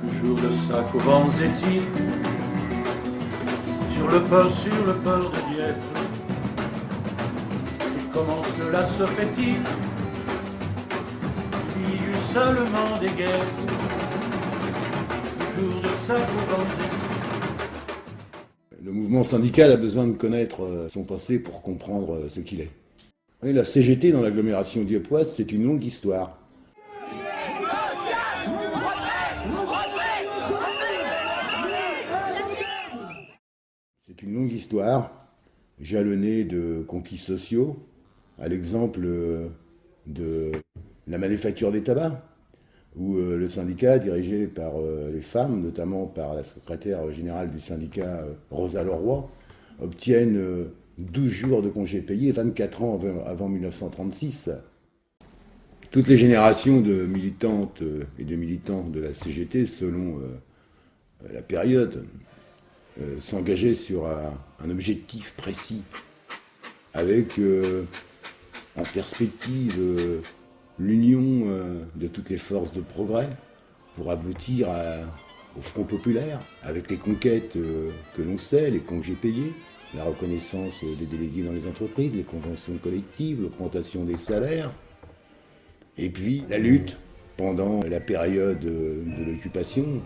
Toujours de sac aux vents étis, sur le port de Dieppe. Il commence la sophétie, il y eut seulement des guerres. Toujours de sac aux vents étis. Le mouvement syndical a besoin de connaître son passé pour comprendre ce qu'il est. Et la CGT dans l'agglomération dieppoise, c'est une longue histoire. C'est une longue histoire, jalonnée de conquis sociaux, à l'exemple de la manufacture des tabacs, où le syndicat, dirigé par les femmes, notamment par la secrétaire générale du syndicat, Rosa Leroy, obtiennent 12 jours de congés payés, 24 ans avant 1936. Toutes les générations de militantes et de militants de la CGT, selon la période, s'engageaient sur un objectif précis, avec en perspective l'union de toutes les forces de progrès pour aboutir au Front populaire, avec les conquêtes que l'on sait, les congés payés, la reconnaissance des délégués dans les entreprises, les conventions collectives, l'augmentation des salaires, et puis la lutte pendant la période de l'occupation,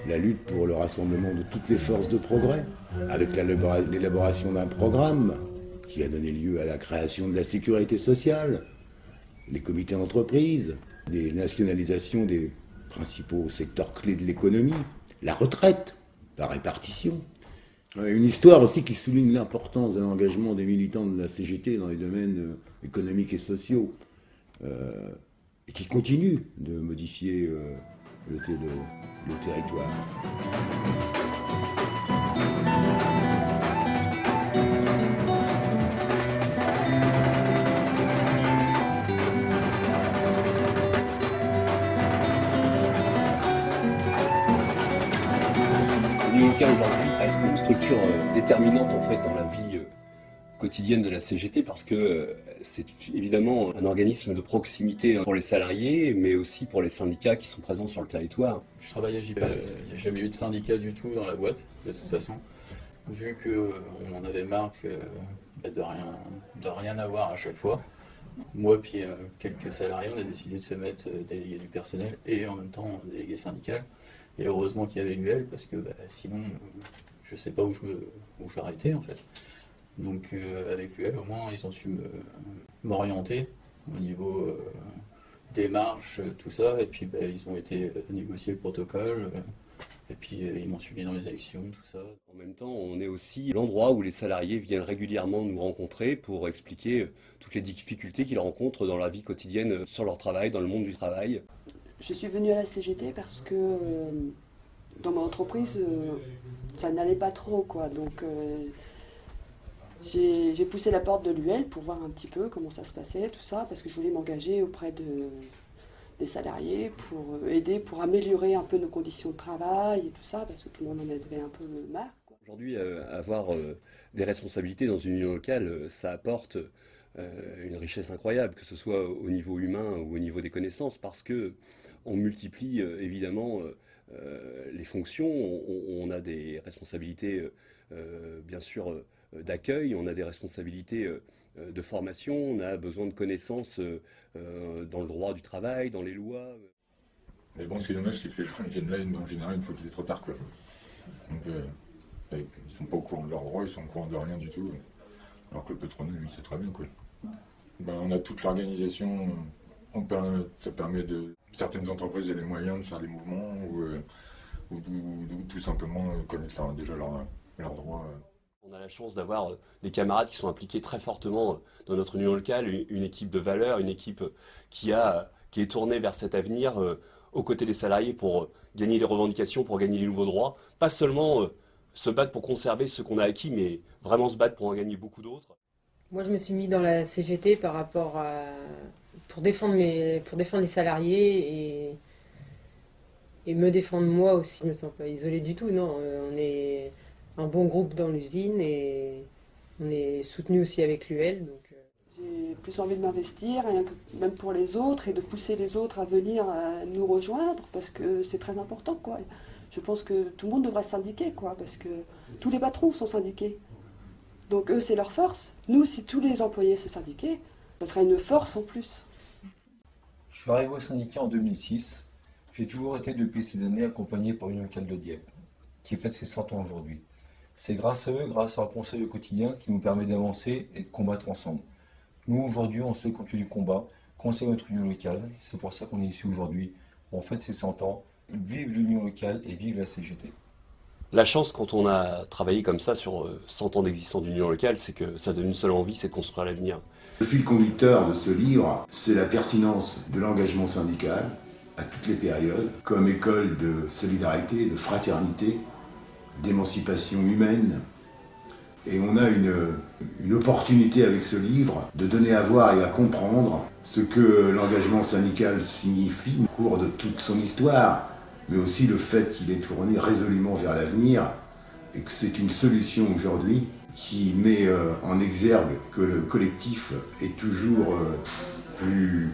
la lutte pour le rassemblement de toutes les forces de progrès, avec l'élaboration d'un programme qui a donné lieu à la création de la sécurité sociale, les comités d'entreprise, les nationalisations des principaux secteurs clés de l'économie, la retraite, la répartition. Une histoire aussi qui souligne l'importance de l'engagement des militants de la CGT dans les domaines économiques et sociaux, et qui continue de modifier le territoire. L'UNICA aujourd'hui reste une structure déterminante en fait dans la vie quotidienne de la CGT parce que c'est évidemment un organisme de proximité pour les salariés mais aussi pour les syndicats qui sont présents sur le territoire. Je travaille à JPS, il n'y a jamais eu de syndicat du tout dans la boîte de toute façon. Vu qu'on en avait marre de rien avoir à chaque fois, moi puis quelques salariés on a décidé de se mettre délégué du personnel et en même temps délégué syndical. Et heureusement qu'il y avait l'UL parce que sinon je sais pas où j'arrêtais en fait. Donc avec l'UL au moins ils ont su m'orienter au niveau démarche, tout ça, et puis ils ont été négocier le protocole, et puis ils m'ont suivi dans les élections, tout ça. En même temps, on est aussi l'endroit où les salariés viennent régulièrement nous rencontrer pour expliquer toutes les difficultés qu'ils rencontrent dans leur vie quotidienne, sur leur travail, dans le monde du travail. Je suis venue à la CGT parce que dans mon entreprise, ça n'allait pas trop, quoi. Donc j'ai poussé la porte de l'UL pour voir un petit peu comment ça se passait, tout ça, parce que je voulais m'engager auprès des salariés pour aider, pour améliorer un peu nos conditions de travail et tout ça, parce que tout le monde en avait un peu marre, quoi. Aujourd'hui, avoir des responsabilités dans une union locale, ça apporte une richesse incroyable, que ce soit au niveau humain ou au niveau des connaissances, parce que on multiplie évidemment les fonctions, on a des responsabilités bien sûr d'accueil, on a des responsabilités de formation, on a besoin de connaissances dans le droit du travail, dans les lois. Mais bon, ce qui est dommage, c'est que les gens viennent là en général une fois qu'il est trop tard, quoi. Donc ils sont pas au courant de leurs droits, ils sont au courant de rien du tout. Alors que le patronat, lui, sait très bien, quoi. On a toute l'organisation, ça permet de... Certaines entreprises ont les moyens de faire des mouvements ou tout simplement connaître déjà leurs droits. On a la chance d'avoir des camarades qui sont impliqués très fortement dans notre union locale, une équipe de valeurs, une équipe qui est tournée vers cet avenir aux côtés des salariés pour gagner les revendications, pour gagner les nouveaux droits. Pas seulement se battre pour conserver ce qu'on a acquis, mais vraiment se battre pour en gagner beaucoup d'autres. Moi, je me suis mis dans la CGT pour défendre les salariés et me défendre moi aussi. Je me sens pas isolée du tout, non. On est un bon groupe dans l'usine et on est soutenu aussi avec l'UL. Donc, J'ai plus envie de m'investir, rien que même pour les autres, et de pousser les autres à venir nous rejoindre, parce que c'est très important, quoi. Je pense que tout le monde devrait syndiquer, quoi, parce que tous les patrons sont syndiqués. Donc eux, c'est leur force. Nous, si tous les employés se syndiquaient, ça serait une force en plus. Je suis arrivé au syndicat en 2006. J'ai toujours été depuis ces années accompagné par une locale de Dieppe, qui fête ses 100 ans aujourd'hui. C'est grâce à eux, grâce à leur conseil au quotidien, qui nous permet d'avancer et de combattre ensemble. Nous, aujourd'hui, on se continue du combat, conseille notre union locale. C'est pour ça qu'on est ici aujourd'hui. On fête ses 100 ans. Vive l'union locale et vive la CGT. La chance quand on a travaillé comme ça sur 100 ans d'existence d'union locale, c'est que ça donne une seule envie, c'est de construire l'avenir. Le fil conducteur de ce livre, c'est la pertinence de l'engagement syndical à toutes les périodes, comme école de solidarité, de fraternité, d'émancipation humaine. Et on a une opportunité avec ce livre de donner à voir et à comprendre ce que l'engagement syndical signifie au cours de toute son histoire, mais aussi le fait qu'il est tourné résolument vers l'avenir et que c'est une solution aujourd'hui qui met en exergue que le collectif est toujours plus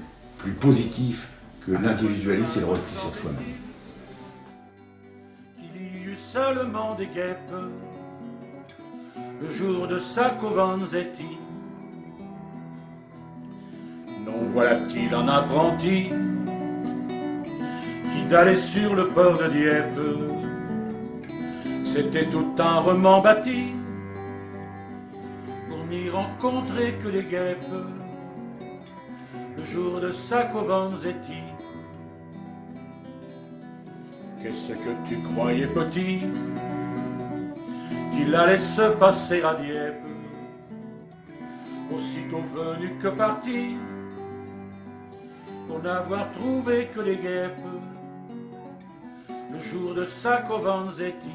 positif que l'individualisme et le repli sur soi-même. Qu'il y eut seulement des guêpes le jour de Sacco-Vanzetti. Non, voilà-t-il un apprenti qui d'aller sur le port de Dieppe. C'était tout un roman bâti pour n'y rencontrer que des guêpes le jour de Sacco-Vanzetti. Qu'est-ce que tu croyais, petit, qu'il allait se passer à Dieppe, aussitôt venu que parti, pour n'avoir trouvé que des guêpes le jour de Sacco-Vanzetti.